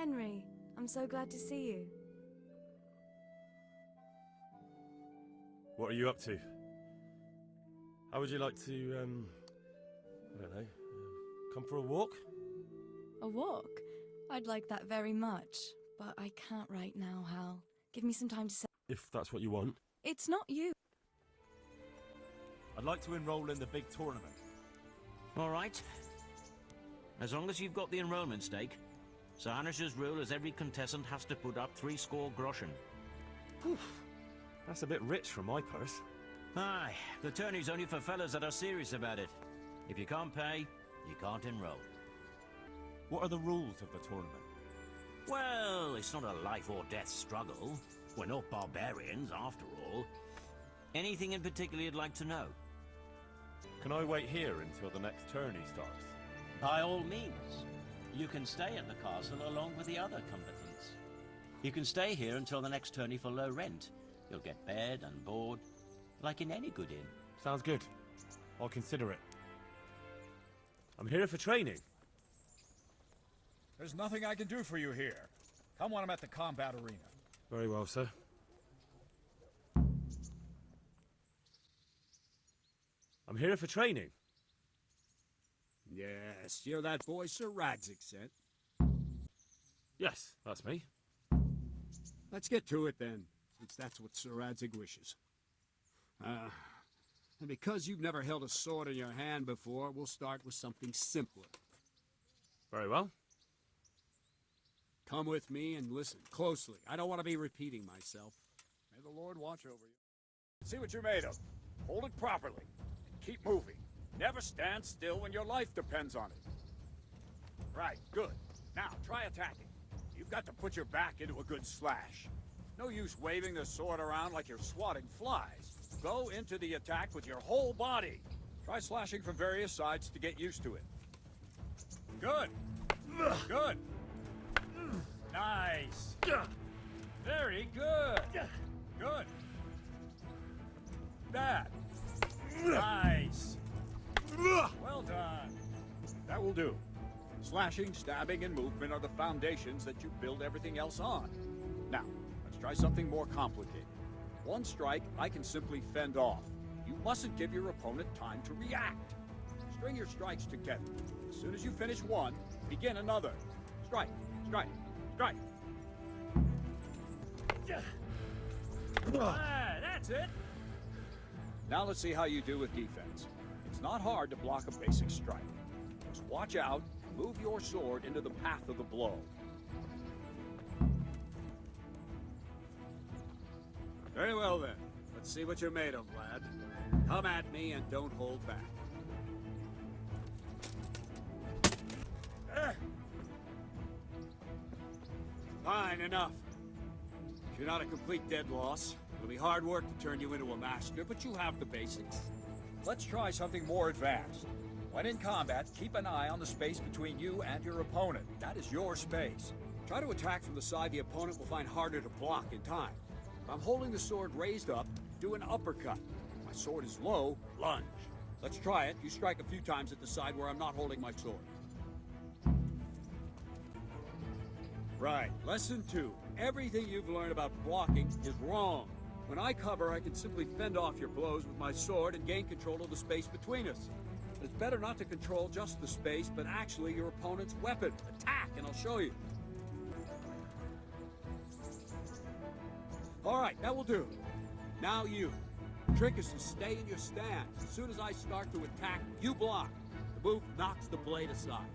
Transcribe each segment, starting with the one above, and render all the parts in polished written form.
Henry. I'm so glad to see you. What are you up to? How would you like to, I don't know, come for a walk? A walk? I'd like that very much, but I can't right now, Hal. Give me some time to say. If that's what you want. It's not you. I'd like to enroll in the big tournament. All right. As long as you've got the enrollment stake. Sir Hanish's rule is every contestant has to put up 3 groschen. Whew. That's a bit rich for my purse. Aye, the tourney's only for fellas that are serious about it. If you can't pay, you can't enroll. What are the rules of the tournament? Well, it's not a life or death struggle. We're not barbarians, after all. Anything in particular you'd like to know? Can I wait here until the next tourney starts? By all means. You can stay at the castle along with the other combatants. You can stay here until the next tourney for low rent. You'll get bed and board, like in any good inn. Sounds good. I'll consider it. I'm here for training. There's nothing I can do for you here. Come when I'm at the combat arena. Very well, sir. I'm here for training. Yes, you're that boy Sir Radzig sent. Yes, that's me. Let's get to it then, since that's what Sir Radzig wishes. And because you've never held a sword in your hand before, we'll start with something simpler. Very well. Come with me and listen closely. I don't want to be repeating myself. May the Lord watch over you. See what you're made of. Hold it properly. And keep moving. Never stand still when your life depends on it. Right, good. Now, try attacking. You've got to put your back into a good slash. No use waving the sword around like you're swatting flies. Go into the attack with your whole body. Try slashing from various sides to get used to it. Good. Good. Nice. Very good. Good. That. Nice. Well done. That will do. Slashing, stabbing, and movement are the foundations that you build everything else on. Now, let's try something more complicated. One strike, I can simply fend off. You mustn't give your opponent time to react. String your strikes together. As soon as you finish one, begin another. Strike, strike, strike. Ah, that's it. Now let's see how you do with defense. It's not hard to block a basic strike. Just watch out and move your sword into the path of the blow. Very well then. Let's see what you're made of, lad. Come at me and don't hold back. Fine, enough. If you're not a complete dead loss, it'll be hard work to turn you into a master, but you have the basics. Let's try something more advanced. When in combat, keep an eye on the space between you and your opponent. That is your space. Try to attack from the side the opponent will find harder to block in time. If I'm holding the sword raised up, do an uppercut. If my sword is low, lunge. Let's try it. You strike a few times at the side where I'm not holding my sword. Right. Lesson 2. Everything you've learned about blocking is wrong. When I cover, I can simply fend off your blows with my sword and gain control of the space between us. But it's better not to control just the space, but actually your opponent's weapon. Attack, and I'll show you. All right, that will do. Now you. The trick is to stay in your stance. As soon as I start to attack, you block. The move knocks the blade aside.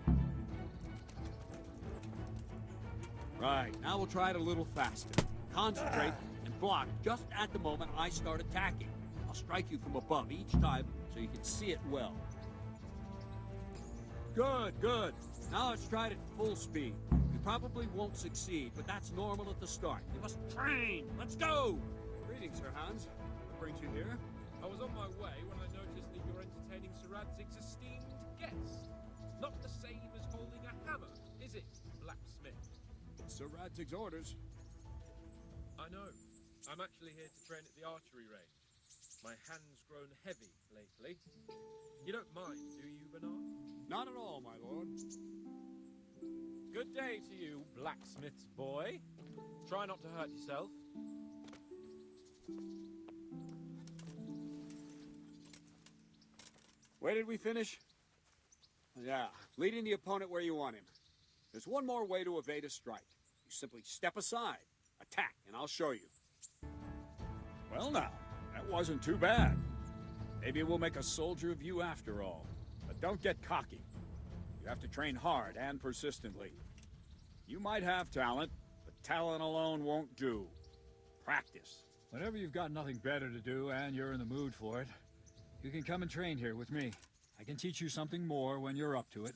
Right, now we'll try it a little faster. Concentrate and block just at the moment I start attacking. I'll strike you from above each time so you can see it well. Good, good. Now let's try it at full speed. You probably won't succeed, but that's normal at the start. You must train. Let's go! Greetings, Sir Hans. What brings you here? I was on my way when I noticed that you're entertaining Sir Radzig's esteemed guest. Not the same as holding a hammer, is it, blacksmith? It's Sir Radzig's orders. I know. I'm actually here to train at the archery range. My hand's grown heavy lately. You don't mind, do you, Bernard? Not at all, my lord. Good day to you, blacksmith's boy. Try not to hurt yourself. Where did we finish? Yeah, leading the opponent where you want him. There's one more way to evade a strike. You simply step aside, attack, and I'll show you. Well now, that wasn't too bad. Maybe we'll make a soldier of you after all. But don't get cocky. You have to train hard and persistently. You might have talent, but talent alone won't do. Practice. Whenever you've got nothing better to do and you're in the mood for it, you can come and train here with me. I can teach you something more when you're up to it.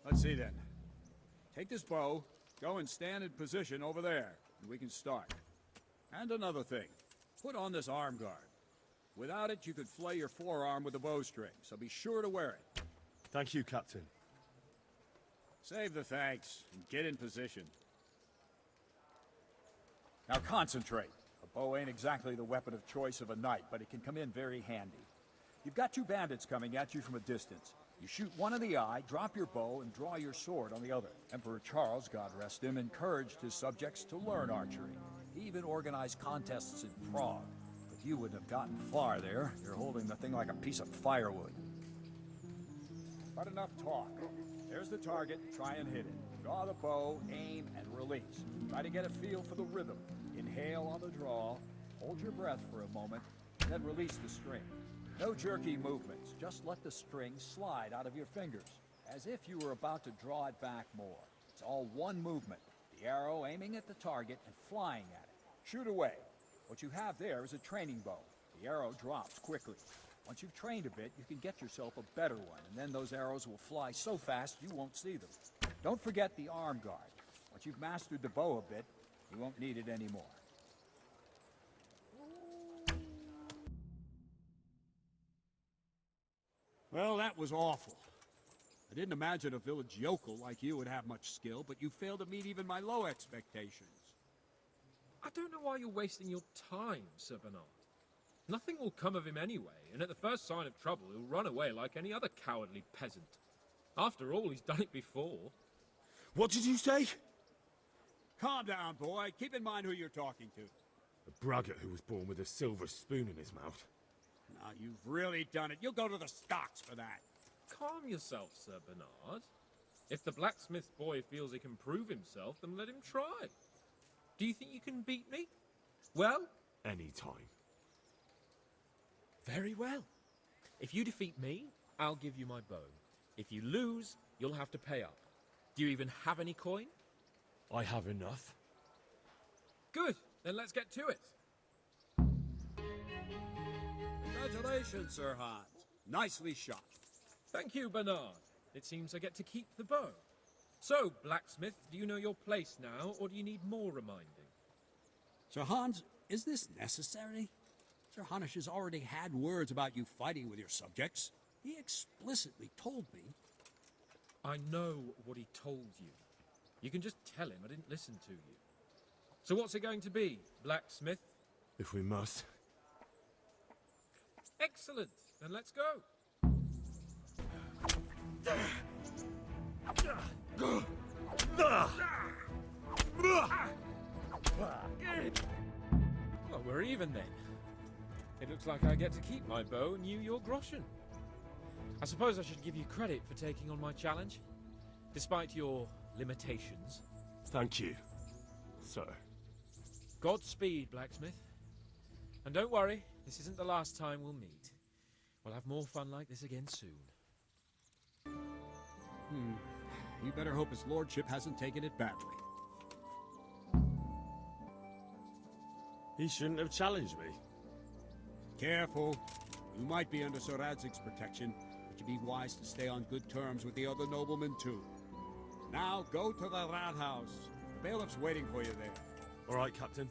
Let's see then. Take this bow, go and stand in position over there, and we can start. And another thing, put on this arm guard. Without it, you could flay your forearm with a bowstring, so be sure to wear it. Thank you, Captain. Save the thanks, and get in position. Now concentrate. A bow ain't exactly the weapon of choice of a knight, but it can come in very handy. You've got two bandits coming at you from a distance. You shoot one in the eye, drop your bow, and draw your sword on the other. Emperor Charles, God rest him, encouraged his subjects to learn archery. He even organized contests in Prague. But you wouldn't have gotten far there. You're holding the thing like a piece of firewood. But enough talk. There's the target. Try and hit it. Draw the bow, aim, and release. Try to get a feel for the rhythm. Inhale on the draw, hold your breath for a moment, then release the string. No jerky movements, just let the string slide out of your fingers, as if you were about to draw it back more. It's all one movement, the arrow aiming at the target and flying at it. Shoot away. What you have there is a training bow. The arrow drops quickly. Once you've trained a bit, you can get yourself a better one, and then those arrows will fly so fast you won't see them. Don't forget the arm guard. Once you've mastered the bow a bit, you won't need it anymore. Well, that was awful. I didn't imagine a village yokel like you would have much skill, but you failed to meet even my low expectations. I don't know why you're wasting your time, Sir Bernard. Nothing will come of him anyway, and at the first sign of trouble, he'll run away like any other cowardly peasant. After all, he's done it before. What did you say? Calm down, boy. Keep in mind who you're talking to. A braggart who was born with a silver spoon in his mouth. Now, you've really done it. You'll go to the stocks for that. Calm yourself, Sir Bernard. If the blacksmith's boy feels he can prove himself, then let him try. Do you think you can beat me? Well? Any time. Very well. If you defeat me, I'll give you my bow. If you lose, you'll have to pay up. Do you even have any coin? I have enough. Good, then let's get to it. Congratulations, Sir Hans. Nicely shot. Thank you, Bernard. It seems I get to keep the bow. So, blacksmith, do you know your place now, or do you need more reminding? Sir Hans, is this necessary? Sir Hanush has already had words about you fighting with your subjects. He explicitly told me. I know what he told you. You can just tell him I didn't listen to you. So what's it going to be, blacksmith? If we must. Excellent, then let's go. Well, we're even then. It looks like I get to keep my bow and you your groschen. I suppose I should give you credit for taking on my challenge, despite your limitations. Thank you, sir. Godspeed, blacksmith. And don't worry, this isn't the last time we'll meet. We'll have more fun like this again soon. You better hope his lordship hasn't taken it badly. He shouldn't have challenged me. Careful. You might be under Sir Radzig's protection, but you'd be wise to stay on good terms with the other noblemen, too. Now, go to the rat house. The bailiff's waiting for you there. All right, Captain.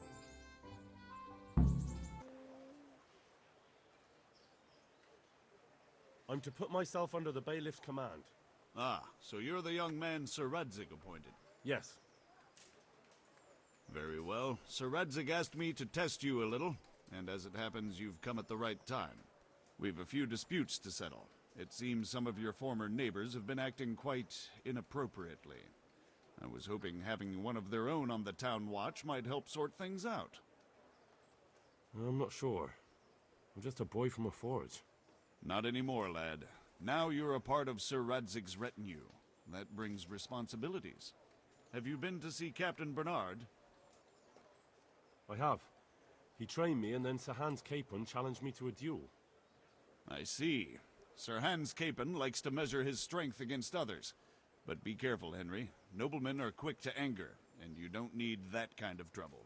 I'm to put myself under the bailiff's command. Ah, so you're the young man Sir Radzig appointed. Yes. Very well. Sir Radzig asked me to test you a little, and as it happens, you've come at the right time. We've a few disputes to settle. It seems some of your former neighbors have been acting quite inappropriately. I was hoping having one of their own on the town watch might help sort things out. I'm not sure. I'm just a boy from a forge. Not anymore, lad. Now you're a part of Sir Radzig's retinue. That brings responsibilities. Have you been to see Captain Bernard? I have. He trained me, and then Sir Hans Capon challenged me to a duel. I see. Sir Hans Capon likes to measure his strength against others. But be careful, Henry. Noblemen are quick to anger, and you don't need that kind of trouble.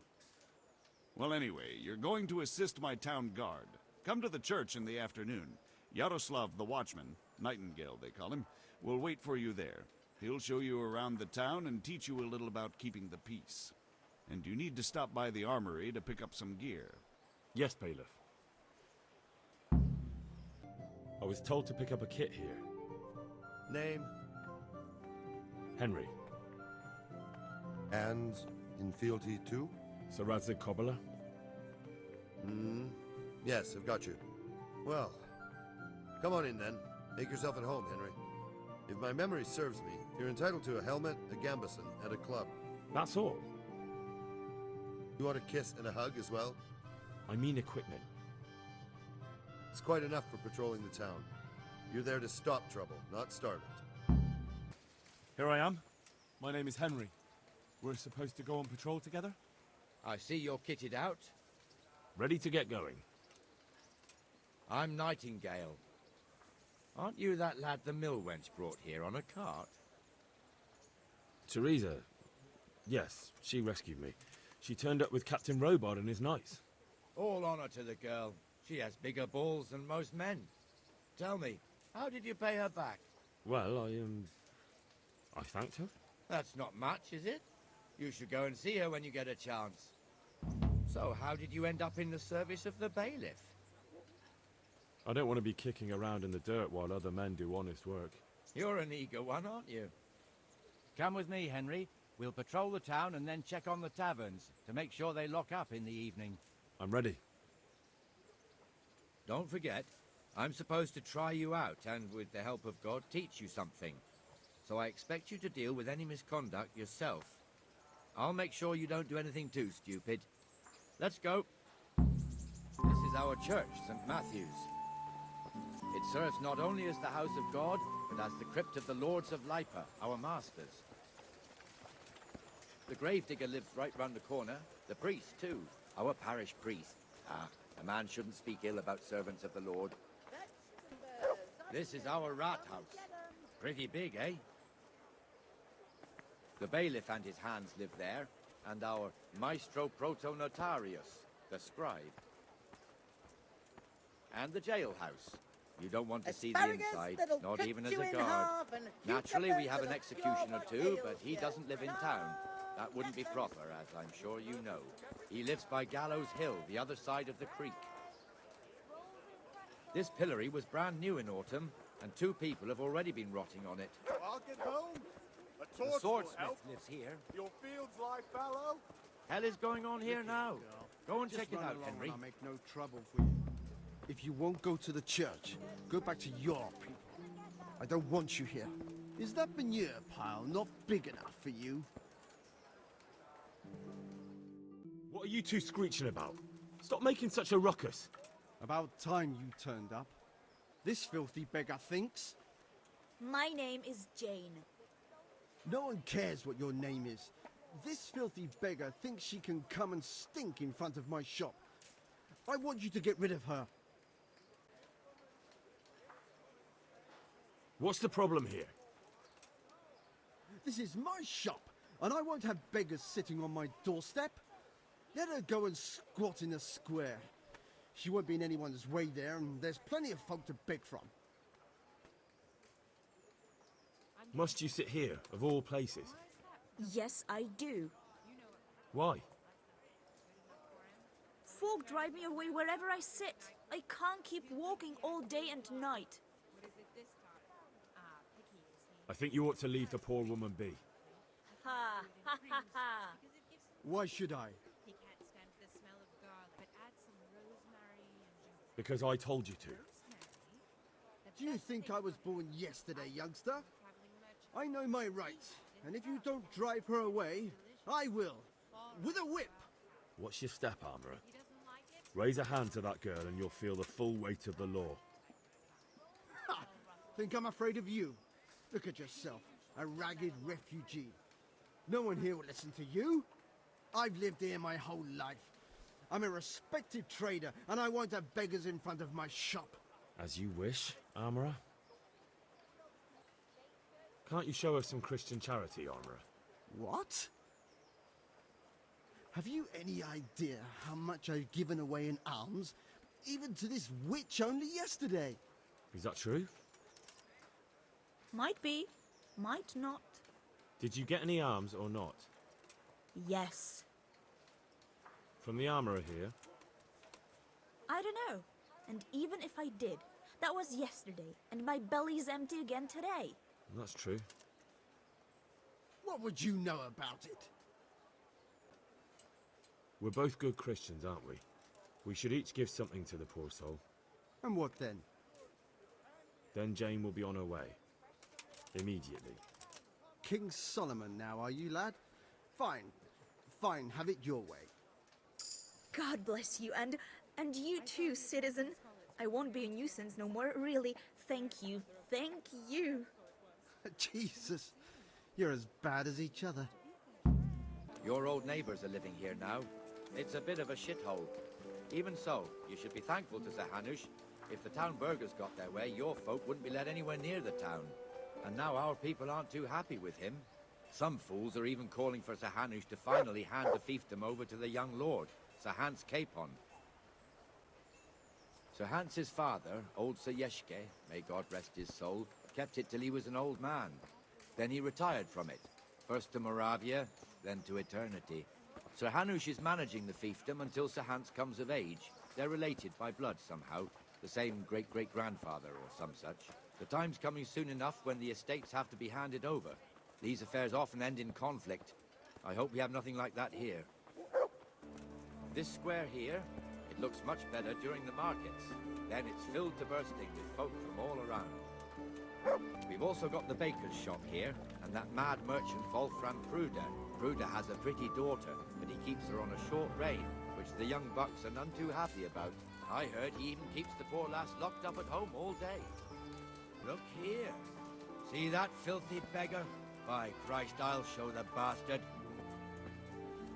Well, anyway, you're going to assist my town guard. Come to the church in the afternoon. Yaroslav the Watchman, Nightingale they call him, will wait for you there. He'll show you around the town and teach you a little about keeping the peace. And you need to stop by the armory to pick up some gear. Yes, Bailiff. I was told to pick up a kit here. Name? Henry. And in fealty too? Sir Radzig Cobbler. Yes, I've got you. Well, come on in then. Make yourself at home, Henry. If my memory serves me, you're entitled to a helmet, a gambeson, and a club. That's all. You want a kiss and a hug as well? I mean equipment. It's quite enough for patrolling the town. You're there to stop trouble, not start it. Here I am. My name is Henry. We're supposed to go on patrol together? I see you're kitted out. Ready to get going. I'm Nightingale. Aren't you that lad the mill wench brought here on a cart? Teresa. Yes, she rescued me. She turned up with Captain Robard and his knights. All honor to the girl. She has bigger balls than most men. Tell me, how did you pay her back? Well, I thanked her. That's not much, is it? You should go and see her when you get a chance. So, how did you end up in the service of the bailiff? I don't want to be kicking around in the dirt while other men do honest work. You're an eager one, aren't you? Come with me, Henry. We'll patrol the town and then check on the taverns to make sure they lock up in the evening. I'm ready. Don't forget, I'm supposed to try you out and, with the help of God, teach you something. So I expect you to deal with any misconduct yourself. I'll make sure you don't do anything too stupid. Let's go. This is our church, St. Matthew's. It serves not only as the house of God, but as the crypt of the Lords of Lipa, our masters. The gravedigger lives right round the corner. The priest, too. Our parish priest. A man shouldn't speak ill about servants of the Lord. This is our rat house. Pretty big, eh? The bailiff and his hands live there, and our maestro protonotarius, the scribe. And the jailhouse. You don't want to see the inside, not even as a guard. Naturally, we have an executioner too, but he doesn't live in town. That wouldn't be proper, as I'm sure you know. He lives by Gallows Hill, the other side of the creek. This pillory was brand new in autumn, and 2 people have already been rotting on it. I'll get home. The swordsmith lives here. Your fields lie fallow. Hell is going on here now? Go and check it out, Henry. I'll make no trouble for you. If you won't go to the church, go back to your people. I don't want you here. Is that manure pile not big enough for you? What are you two screeching about? Stop making such a ruckus. About time you turned up. This filthy beggar thinks. My name is Jane. No one cares what your name is. This filthy beggar thinks she can come and stink in front of my shop. I want you to get rid of her. What's the problem here? This is my shop, and I won't have beggars sitting on my doorstep. Let her go and squat in the square. She won't be in anyone's way there, and there's plenty of folk to beg from. Must you sit here, of all places? Yes, I do. Why? Folk drive me away wherever I sit. I can't keep walking all day and night. I think you ought to leave the poor woman be. Ha, ha, ha, ha. Why should I? Because I told you to. Do you think I was born yesterday, youngster? I know my rights, and if you don't drive her away, I will. With a whip. What's your step, Armourer? Raise a hand to that girl and you'll feel the full weight of the law. Ha! Think I'm afraid of you? Look at yourself, a ragged refugee. No one here will listen to you. I've lived here my whole life. I'm a respected trader, and I won't have beggars in front of my shop. As you wish, Armourer. Can't you show us some Christian charity, Armourer? What? Have you any idea how much I've given away in alms, even to this witch only yesterday? Is that true? Might be, might not. Did you get any alms or not? Yes. From the Armourer here? I don't know. And even if I did, that was yesterday, and my belly's empty again today. That's true. What would you know about it? We're both good Christians, aren't we? We should each give something to the poor soul. And what then? Then Jane will be on her way. Immediately. King Solomon now, are you, lad? Fine. Fine, have it your way. God bless you, and you too, citizen. I won't be a nuisance no more, really. Thank you. Thank you. Jesus, you're as bad as each other. Your old neighbours are living here now. It's a bit of a shithole. Even so, you should be thankful to Sir Hanush. If the town burghers got their way, your folk wouldn't be let anywhere near the town. And now our people aren't too happy with him. Some fools are even calling for Sir Hanush to finally hand the fiefdom over to the young lord, Sir Hans Capon. Sir Hans's father, old Sir Yeshke, may God rest his soul, kept it till he was an old man. Then he retired from it, first to Moravia, then to eternity. Sir Hanush is managing the fiefdom until Sir Hans comes of age. They're related by blood somehow, the same great-great-grandfather or some such. The time's coming soon enough when the estates have to be handed over. These affairs often end in conflict. I hope we have nothing like that here. This square here, it looks much better during the markets. Then it's filled to bursting with folk from all around. We've also got the baker's shop here, and that mad merchant Wolfram Pruder. Pruder has a pretty daughter, but he keeps her on a short rein, which the young bucks are none too happy about. I heard he even keeps the poor lass locked up at home all day. Look here. See that filthy beggar? By Christ, I'll show the bastard.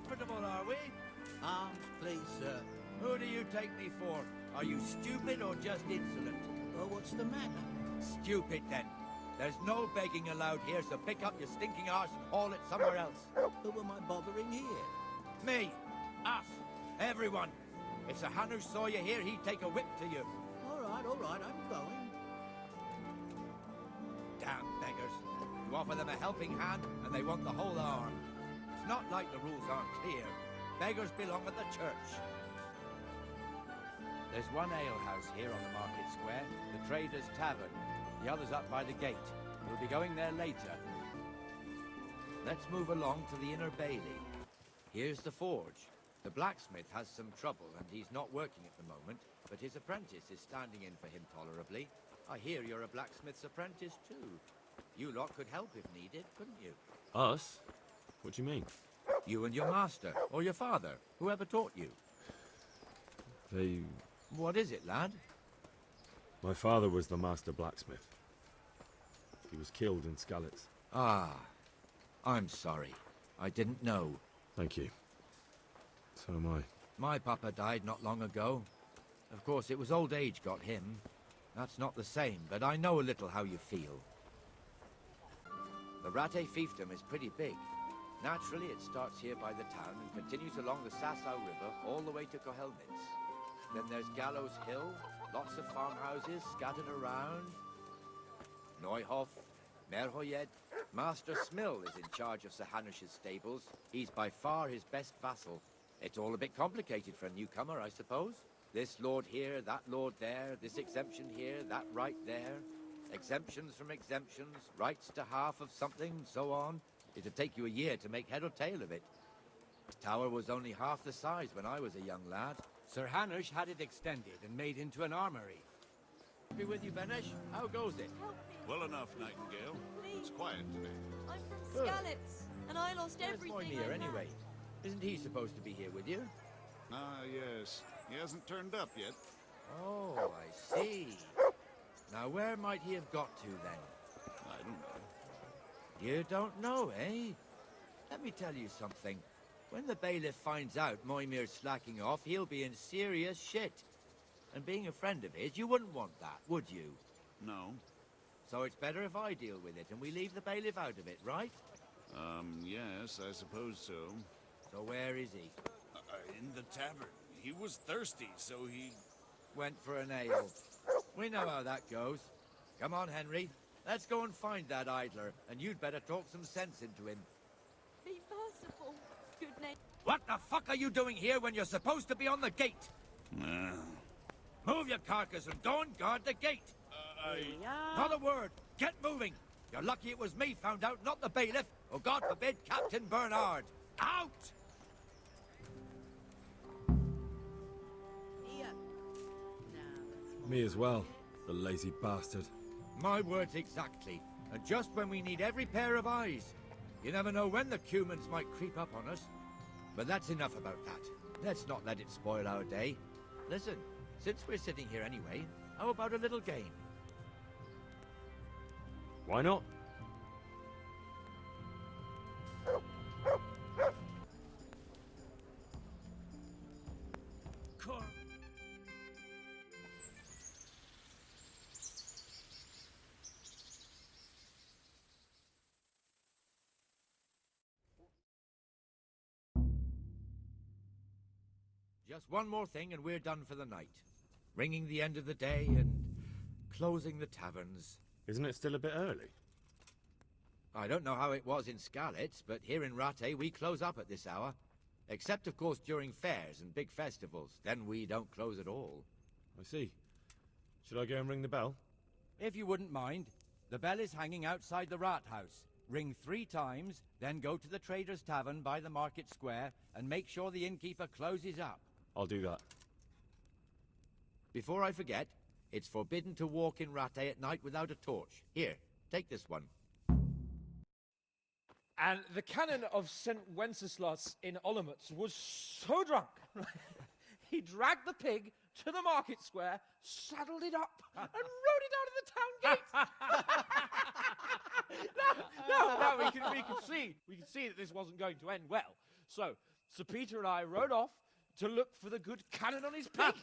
Comfortable, are we? Arms, please, sir. Who do you take me for? Are you stupid or just insolent? Well, what's the matter? Stupid, then. There's no begging allowed here, so pick up your stinking arse and haul it somewhere else. Who am I bothering here? Me. Us. Everyone. If Sir Hanush saw you here, he'd take a whip to you. All right, I'm going. Damn beggars. You offer them a helping hand, and they want the whole arm. It's not like the rules aren't clear. Beggars belong at the church. There's one alehouse here on the market square, the Trader's Tavern. The other's up by the gate. We'll be going there later. Let's move along to the inner bailey. Here's the forge. The blacksmith has some trouble, and he's not working at the moment, but his apprentice is standing in for him tolerably. I hear you're a blacksmith's apprentice, too. You lot could help if needed, couldn't you? Us? What do you mean? You and your master, or your father, whoever taught you. They... What is it, lad? My father was the master blacksmith. He was killed in Skalitz. Ah, I'm sorry. I didn't know. Thank you. So am I. My papa died not long ago. Of course, it was old age got him. That's not the same, but I know a little how you feel. The Rate fiefdom is pretty big. Naturally, it starts here by the town and continues along the Sasau River all the way to Kohelnitz. Then there's Gallows Hill, lots of farmhouses scattered around. Neuhof, Merhoyed. Master Smill is in charge of Sir Hanush's stables. He's by far his best vassal. It's all a bit complicated for a newcomer, I suppose. This lord here, that lord there, this exemption here, that right there. Exemptions from exemptions, rights to half of something, so on. It'd take you a year to make head or tail of it. The tower was only half the size when I was a young lad. Sir Hanush had it extended and made into an armory. Be with you, Benesh. How goes it? Well enough, Nightingale. It's quiet today. I'm from Good. Skalitz, and I lost Where's everything. Moimir, anyway? Isn't he supposed to be here with you? Ah, yes. He hasn't turned up yet. Oh, I see. Now, where might he have got to, then? I don't know. You don't know, eh? Let me tell you something. When the bailiff finds out Moimir's slacking off, he'll be in serious shit. And being a friend of his, you wouldn't want that, would you? No. So it's better if I deal with it and we leave the bailiff out of it, right? Yes, I suppose so. So where is he? In the tavern. He was thirsty, so he... Went for an ale. We know how that goes. Come on, Henry. Let's go and find that idler, and you'd better talk some sense into him. Be merciful. Good name. What the fuck are you doing here when you're supposed to be on the gate? Move your carcass and go and guard the gate. Not a word. Get moving. You're lucky it was me found out, not the bailiff, or God forbid, Captain Bernard. Out! Here. Me as well, the lazy bastard. My words exactly. And just when we need every pair of eyes. You never know when the Cumans might creep up on us. But that's enough about that. Let's not let it spoil our day. Listen, since we're sitting here anyway, how about a little game? Why not? Just one more thing and we're done for the night. Ringing the end of the day and closing the taverns. Isn't it still a bit early? I don't know how it was in Skalitz, but here in Rattay we close up at this hour. Except, of course, during fairs and big festivals. Then we don't close at all. I see. Should I go and ring the bell? If you wouldn't mind, the bell is hanging outside the rat house. Ring 3 times, then go to the Trader's Tavern by the market square and make sure the innkeeper closes up. I'll do that. Before I forget, it's forbidden to walk in Rattay at night without a torch. Here, take this one. And the canon of St. Wenceslas in Olomouc was so drunk, he dragged the pig to the market square, saddled it up, and rode it out of the town gate. No, we could see that this wasn't going to end well. So, Sir Peter and I rode off to look for the good canon on his pig.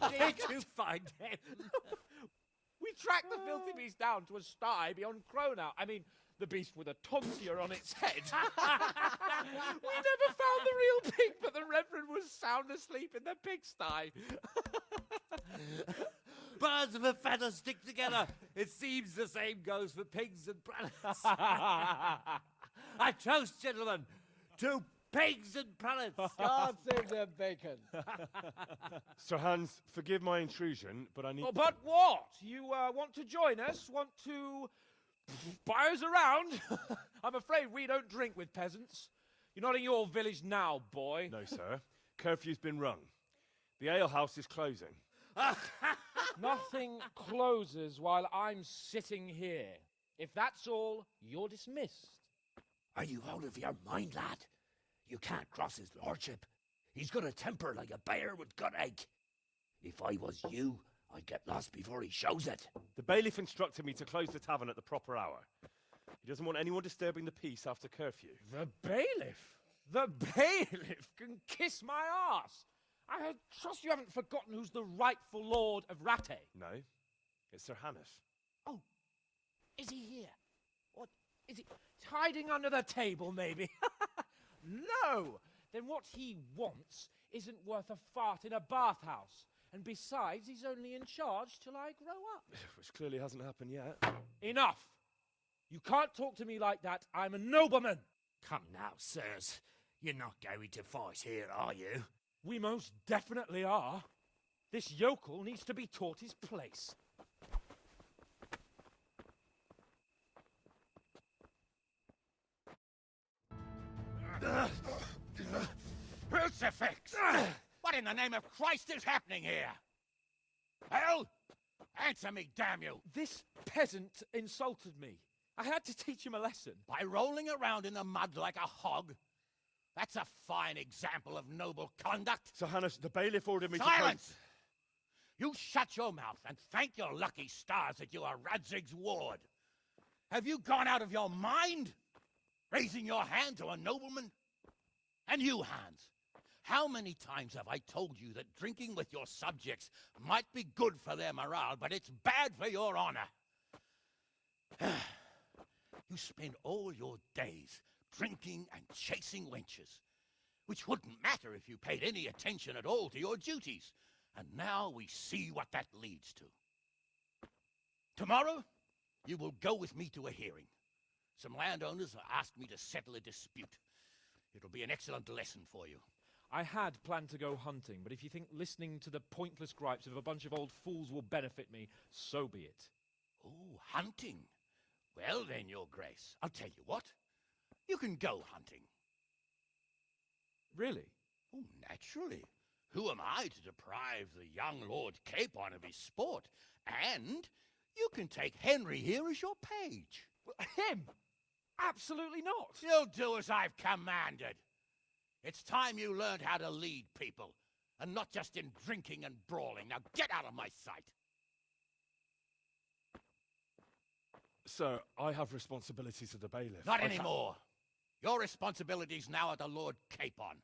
Did you find him? We tracked the filthy beast down to a sty beyond Cronau. I mean, the beast with a tonsure on its head. We never found the real pig, but the Reverend was sound asleep in the pigsty. Birds of a feather stick together. It seems the same goes for pigs and planets. I toast, gentlemen, to pigs and planets. God save their bacon. Sir Hans, forgive my intrusion, but I need... Oh, but what? You want to join us? Want to buy us around? I'm afraid we don't drink with peasants. You're not in your village now, boy. No, sir. Curfew's been rung. The alehouse is closing. Nothing closes while I'm sitting here. If that's all, you're dismissed. Are you out of your mind, lad? You can't cross his lordship. He's got a temper like a bear with gut ache. If I was you, I'd get lost before he shows it. The bailiff instructed me to close the tavern at the proper hour. He doesn't want anyone disturbing the peace after curfew. The bailiff? The bailiff can kiss my arse. I trust you haven't forgotten who's the rightful lord of Rattay. No, it's Sir Hannes. Oh, is he here? What, is he hiding under the table, maybe? No! Then what he wants isn't worth a fart in a bathhouse. And besides, he's only in charge till I grow up. Which clearly hasn't happened yet. Enough! You can't talk to me like that. I'm a nobleman. Come now, sirs. You're not going to fight here, are you? We most definitely are. This yokel needs to be taught his place. Crucifix! What in the name of Christ is happening here? Hell? Answer me, damn you! This peasant insulted me. I had to teach him a lesson. By rolling around in the mud like a hog? That's a fine example of noble conduct. Sir Hannes, the bailiff ordered me Silence! You shut your mouth and thank your lucky stars that you are Radzig's ward. Have you gone out of your mind? Raising your hand to a nobleman? And you, Hans, how many times have I told you that drinking with your subjects might be good for their morale, but it's bad for your honor? You spend all your days drinking and chasing wenches, which wouldn't matter if you paid any attention at all to your duties. And now we see what that leads to. Tomorrow, you will go with me to a hearing. Some landowners have asked me to settle a dispute. It'll be an excellent lesson for you. I had planned to go hunting, but if you think listening to the pointless gripes of a bunch of old fools will benefit me, so be it. Oh, hunting? Well then, Your Grace, I'll tell you what. You can go hunting. Really? Oh, naturally. Who am I to deprive the young Lord Capon of his sport? And you can take Henry here as your page. Him? Absolutely not. You'll do as I've commanded. It's time you learned how to lead people, and not just in drinking and brawling. Now get out of my sight. Sir, I have responsibilities to the bailiff. Not anymore. Your responsibilities now are the Lord Capon.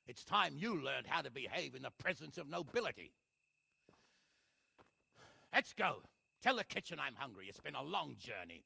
It's time you learned how to behave in the presence of nobility. Let's go. Tell the kitchen I'm hungry. It's been a long journey.